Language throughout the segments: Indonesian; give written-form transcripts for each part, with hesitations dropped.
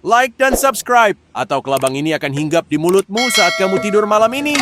like dan subscribe, atau kelabang ini akan hinggap di mulutmu saat kamu tidur malam ini.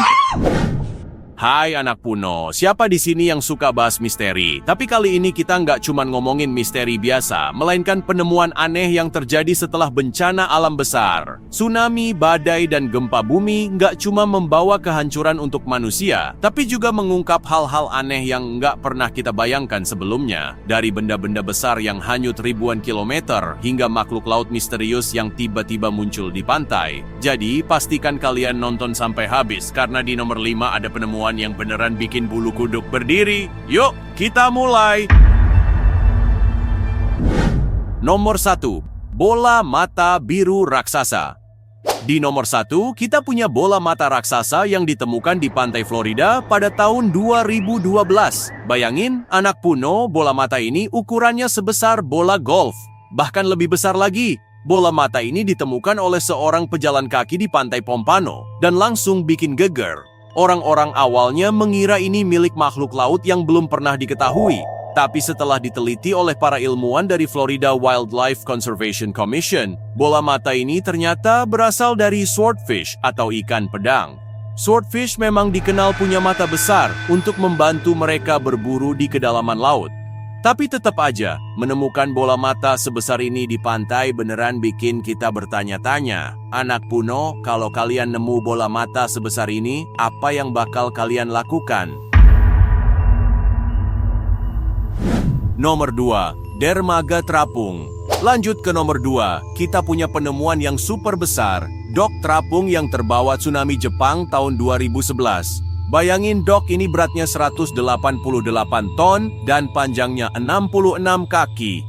Hai anak Puno, siapa di sini yang suka bahas misteri? Tapi kali ini kita nggak cuma ngomongin misteri biasa, melainkan penemuan aneh yang terjadi setelah bencana alam besar. Tsunami, badai, dan gempa bumi nggak cuma membawa kehancuran untuk manusia, tapi juga mengungkap hal-hal aneh yang nggak pernah kita bayangkan sebelumnya. Dari benda-benda besar yang hanyut ribuan kilometer, hingga makhluk laut misterius yang tiba-tiba muncul di pantai. Jadi, pastikan kalian nonton sampai habis, karena di nomor 5 ada penemuan yang beneran bikin bulu kuduk berdiri. Yuk, kita mulai! Nomor 1. Bola mata biru raksasa. Di nomor 1, kita punya bola mata raksasa yang ditemukan di pantai Florida pada tahun 2012. Bayangin, anak Puno, bola mata ini ukurannya sebesar bola golf. Bahkan lebih besar lagi. Bola mata ini ditemukan oleh seorang pejalan kaki di pantai Pompano dan langsung bikin geger. Orang-orang awalnya mengira ini milik makhluk laut yang belum pernah diketahui. Tapi setelah diteliti oleh para ilmuwan dari Florida Wildlife Conservation Commission, bola mata ini ternyata berasal dari swordfish atau ikan pedang. Swordfish memang dikenal punya mata besar untuk membantu mereka berburu di kedalaman laut. Tapi tetap aja, menemukan bola mata sebesar ini di pantai beneran bikin kita bertanya-tanya. Anak Puno, kalau kalian nemu bola mata sebesar ini, apa yang bakal kalian lakukan? Nomor 2. Dermaga terapung. Lanjut ke nomor 2, kita punya penemuan yang super besar, dok terapung yang terbawa tsunami Jepang tahun 2011. Bayangin dok ini beratnya 188 ton dan panjangnya 66 kaki.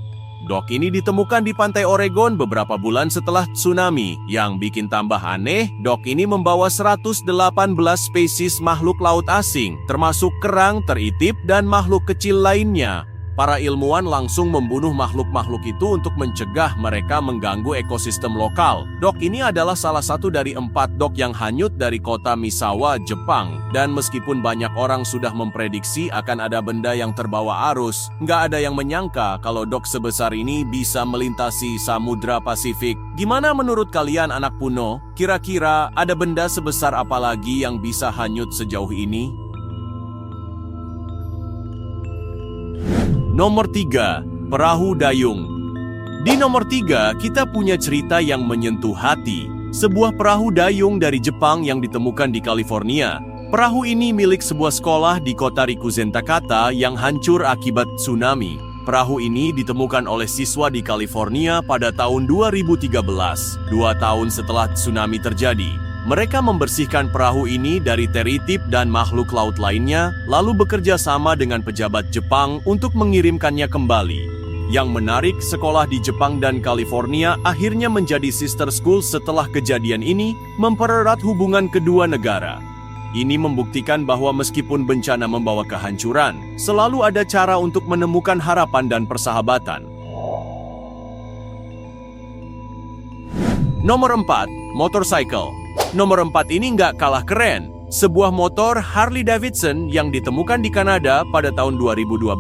Dok ini ditemukan di pantai Oregon beberapa bulan setelah tsunami. Yang bikin tambah aneh, dok ini membawa 118 spesies makhluk laut asing, termasuk kerang, teritip, dan makhluk kecil lainnya. Para ilmuwan langsung membunuh makhluk-makhluk itu untuk mencegah mereka mengganggu ekosistem lokal. Dok ini adalah salah satu dari 4 dok yang hanyut dari kota Misawa, Jepang. Dan meskipun banyak orang sudah memprediksi akan ada benda yang terbawa arus, nggak ada yang menyangka kalau dok sebesar ini bisa melintasi Samudra Pasifik. Gimana menurut kalian anak Puno? Kira-kira ada benda sebesar apa lagi yang bisa hanyut sejauh ini? Nomor 3. Perahu dayung. Di nomor 3, kita punya cerita yang menyentuh hati. Sebuah perahu dayung dari Jepang yang ditemukan di California. Perahu ini milik sebuah sekolah di kota Rikuzen Takata yang hancur akibat tsunami. Perahu ini ditemukan oleh siswa di California pada tahun 2013, 2 tahun setelah tsunami terjadi. Mereka membersihkan perahu ini dari teritip dan makhluk laut lainnya, lalu bekerja sama dengan pejabat Jepang untuk mengirimkannya kembali. Yang menarik, sekolah di Jepang dan California akhirnya menjadi sister school setelah kejadian ini, mempererat hubungan kedua negara. Ini membuktikan bahwa meskipun bencana membawa kehancuran, selalu ada cara untuk menemukan harapan dan persahabatan. Nomor 4. Motorcycle. Nomor 4 ini nggak kalah keren. Sebuah motor Harley Davidson yang ditemukan di Kanada pada tahun 2012.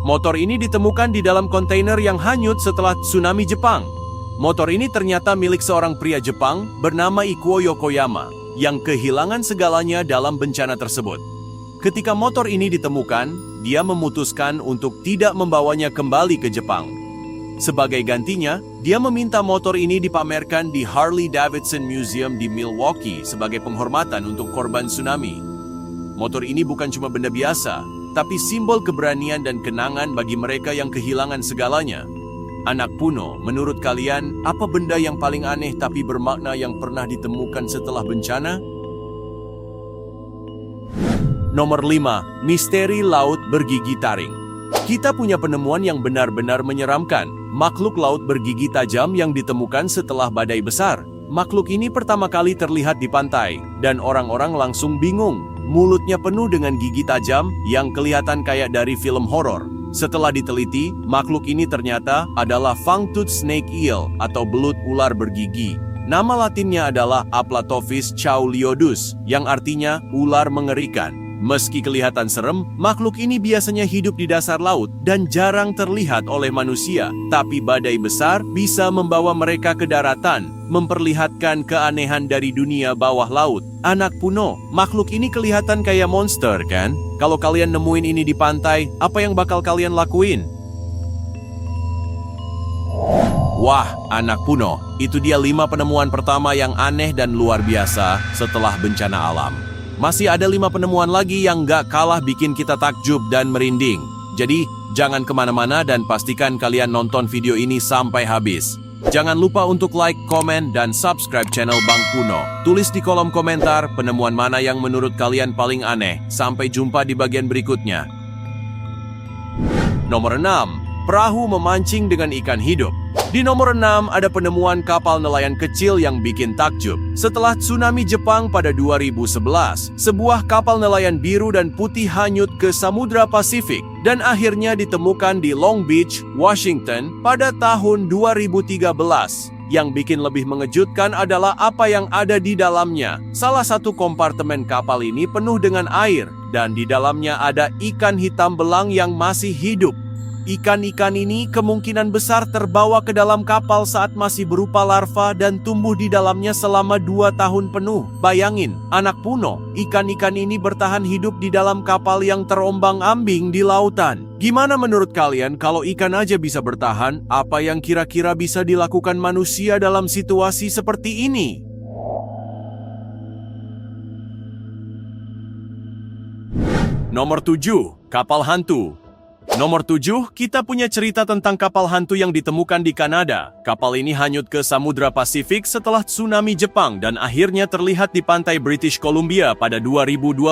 Motor ini ditemukan di dalam kontainer yang hanyut setelah tsunami Jepang. Motor ini ternyata milik seorang pria Jepang bernama Ikuo Yokoyama yang kehilangan segalanya dalam bencana tersebut. Ketika motor ini ditemukan, dia memutuskan untuk tidak membawanya kembali ke Jepang. Sebagai gantinya, dia meminta motor ini dipamerkan di Harley Davidson Museum di Milwaukee sebagai penghormatan untuk korban tsunami. Motor ini bukan cuma benda biasa, tapi simbol keberanian dan kenangan bagi mereka yang kehilangan segalanya. Anak Puno, menurut kalian, apa benda yang paling aneh tapi bermakna yang pernah ditemukan setelah bencana? Nomor 5. Misteri laut bergigi taring. Kita punya penemuan yang benar-benar menyeramkan. Makhluk laut bergigi tajam yang ditemukan setelah badai besar. Makhluk ini pertama kali terlihat di pantai, dan orang-orang langsung bingung. Mulutnya penuh dengan gigi tajam yang kelihatan kayak dari film horor. Setelah diteliti, makhluk ini ternyata adalah fang-toothed snake eel atau belut ular bergigi. Nama latinnya adalah Aplatophis chauliodus, yang artinya ular mengerikan. Meski kelihatan serem, makhluk ini biasanya hidup di dasar laut dan jarang terlihat oleh manusia. Tapi badai besar bisa membawa mereka ke daratan, memperlihatkan keanehan dari dunia bawah laut. Anak Puno, makhluk ini kelihatan kayak monster kan? Kalau kalian nemuin ini di pantai, apa yang bakal kalian lakuin? Wah, anak Puno, itu dia 5 penemuan pertama yang aneh dan luar biasa setelah bencana alam. Masih ada 5 penemuan lagi yang gak kalah bikin kita takjub dan merinding. Jadi, jangan kemana-mana dan pastikan kalian nonton video ini sampai habis. Jangan lupa untuk like, komen, dan subscribe channel Bang Puno. Tulis di kolom komentar penemuan mana yang menurut kalian paling aneh. Sampai jumpa di bagian berikutnya. Nomor 6. Perahu memancing dengan ikan hidup. Di nomor 6 ada penemuan kapal nelayan kecil yang bikin takjub. Setelah tsunami Jepang pada 2011, sebuah kapal nelayan biru dan putih hanyut ke Samudra Pasifik dan akhirnya ditemukan di Long Beach, Washington pada tahun 2013. Yang bikin lebih mengejutkan adalah apa yang ada di dalamnya. Salah satu kompartemen kapal ini penuh dengan air dan di dalamnya ada ikan hitam belang yang masih hidup. Ikan-ikan ini kemungkinan besar terbawa ke dalam kapal saat masih berupa larva dan tumbuh di dalamnya selama 2 tahun penuh. Bayangin, anak Puno, ikan-ikan ini bertahan hidup di dalam kapal yang terombang-ambing di lautan. Gimana menurut kalian kalau ikan aja bisa bertahan, apa yang kira-kira bisa dilakukan manusia dalam situasi seperti ini? Nomor 7, kapal hantu. Nomor 7, kita punya cerita tentang kapal hantu yang ditemukan di Kanada. Kapal ini hanyut ke Samudra Pasifik setelah tsunami Jepang dan akhirnya terlihat di pantai British Columbia pada 2012.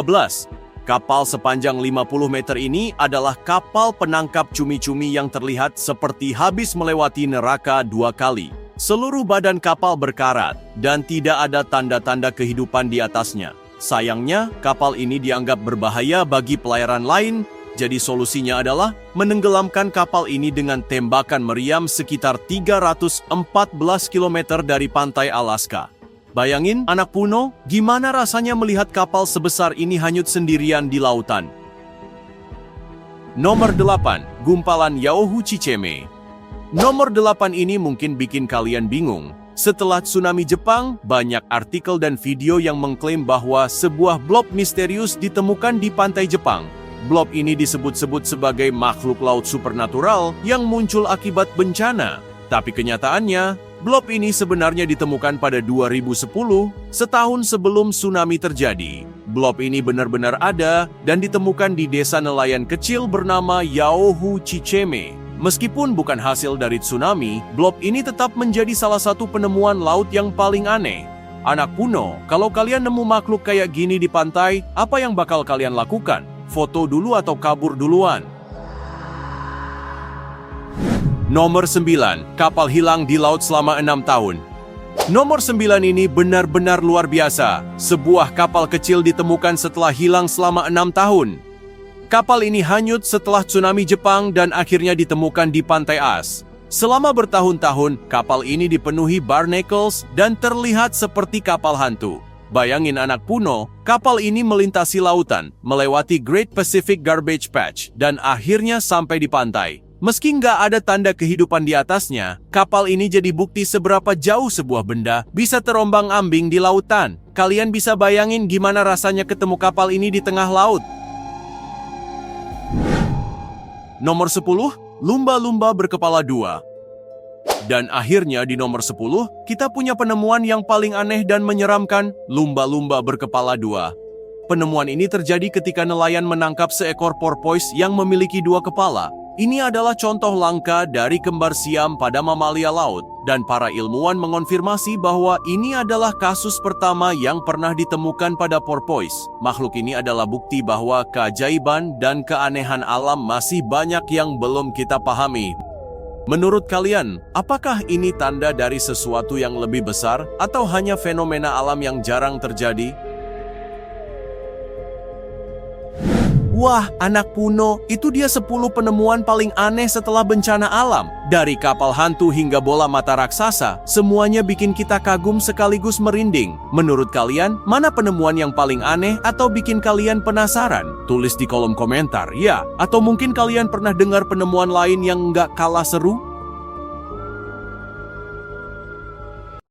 Kapal sepanjang 50 meter ini adalah kapal penangkap cumi-cumi yang terlihat seperti habis melewati neraka 2 kali. Seluruh badan kapal berkarat dan tidak ada tanda-tanda kehidupan di atasnya. Sayangnya, kapal ini dianggap berbahaya bagi pelayaran lain. Jadi solusinya adalah menenggelamkan kapal ini dengan tembakan meriam sekitar 314 km dari pantai Alaska. Bayangin, anak Puno, gimana rasanya melihat kapal sebesar ini hanyut sendirian di lautan? Nomor 8, gumpalan Yaohu Chicheme. Nomor 8 ini mungkin bikin kalian bingung. Setelah tsunami Jepang, banyak artikel dan video yang mengklaim bahwa sebuah blob misterius ditemukan di pantai Jepang. Blob ini disebut-sebut sebagai makhluk laut supernatural yang muncul akibat bencana. Tapi kenyataannya, blob ini sebenarnya ditemukan pada 2010, setahun sebelum tsunami terjadi. Blob ini benar-benar ada dan ditemukan di desa nelayan kecil bernama Yaohu Chicheme. Meskipun bukan hasil dari tsunami, blob ini tetap menjadi salah satu penemuan laut yang paling aneh. Anak Puno, kalau kalian nemu makhluk kayak gini di pantai, apa yang bakal kalian lakukan? Foto dulu atau kabur duluan? Nomor 9, kapal hilang di laut selama 6 tahun. Nomor 9 ini benar-benar luar biasa. Sebuah kapal kecil ditemukan setelah hilang selama 6 tahun. Kapal ini hanyut setelah tsunami Jepang dan akhirnya ditemukan di Pantai As. Selama bertahun-tahun, kapal ini dipenuhi barnacles dan terlihat seperti kapal hantu. Bayangin anak Puno, kapal ini melintasi lautan, melewati Great Pacific Garbage Patch, dan akhirnya sampai di pantai. Meski nggak ada tanda kehidupan di atasnya, kapal ini jadi bukti seberapa jauh sebuah benda bisa terombang-ambing di lautan. Kalian bisa bayangin gimana rasanya ketemu kapal ini di tengah laut. Nomor 10, lumba-lumba berkepala 2. Dan akhirnya di nomor 10, kita punya penemuan yang paling aneh dan menyeramkan, lumba-lumba berkepala 2. Penemuan ini terjadi ketika nelayan menangkap seekor porpoise yang memiliki 2 kepala. Ini adalah contoh langka dari kembar siam pada mamalia laut, dan para ilmuwan mengonfirmasi bahwa ini adalah kasus pertama yang pernah ditemukan pada porpoise. Makhluk ini adalah bukti bahwa keajaiban dan keanehan alam masih banyak yang belum kita pahami. Menurut kalian, apakah ini tanda dari sesuatu yang lebih besar atau hanya fenomena alam yang jarang terjadi? Wah, anak Puno, itu dia 10 penemuan paling aneh setelah bencana alam. Dari kapal hantu hingga bola mata raksasa, semuanya bikin kita kagum sekaligus merinding. Menurut kalian, mana penemuan yang paling aneh atau bikin kalian penasaran? Tulis di kolom komentar, ya. Atau mungkin kalian pernah dengar penemuan lain yang nggak kalah seru?